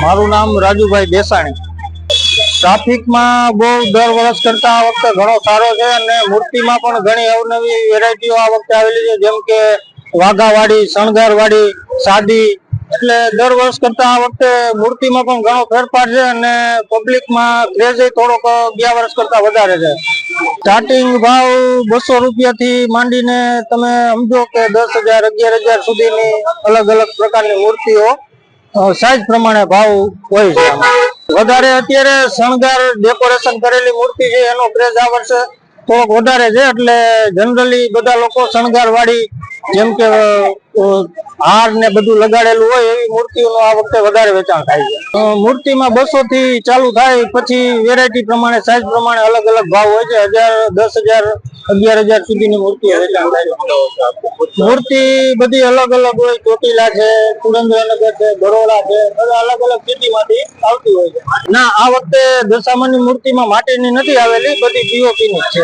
મારું નામ રાજુભાઈ દેસાણી। ટ્રાફિકમાં બહુ દર વર્ષ કરતા આ વખતે ઘણો સારો છે અને મૂર્તિમાં પણ ઘણી અવનવી વેરાયટીઓ આ વખતે આવેલી છે, જેમ કે વાઘાવાડી, શણગારવાડી, સાદી। એટલે દર વર્ષ કરતા આ વખતે મૂર્તિમાં પણ ઘણો ફેરફાર છે અને પબ્લિકમાં ક્રેઝ થોડોક ગયા વર્ષ કરતા વધારે છે। સ્ટાર્ટિંગ ભાવ 200 રૂપિયાથી માંડીને તમે સમજો કે 10,000, 11,000 સુધીની અલગ અલગ પ્રકારની મૂર્તિઓ સાઈઝ પ્રમાણે ભાવ હોય છે। વધારે અત્યારે શણગાર ડેકોરેશન કરેલી મૂર્તિ છે એનો ક્રેઝ આ વર્ષે થોડોક વધારે છે, એટલે જનરલી બધા લોકો શણગારવાળી જેમ કે હાર ને બધું લગાડેલું હોય એવી મૂર્તિઓનું આ વખતે વધારે વેચાણ થાય છે। મૂર્તિમાં 200 થી ચાલુ થાય, પછી વેરાયટી પ્રમાણે સાઈઝ પ્રમાણે અલગ અલગ ભાવ હોય છે। 10,000, 11,000 સુધીની મૂર્તિઓ વેચાણ થાય છે। મૂર્તિ બધી અલગ અલગ હોય, ચોટીલા છે, સુરેન્દ્રનગર છે, બરોડા છે, બધા અલગ અલગ સિટીમાંથી આવતી હોય છે। ના, આ વખતે દશામાની મૂર્તિમાં માટીની નથી આવેલી, બધી પીઓપી ની છે।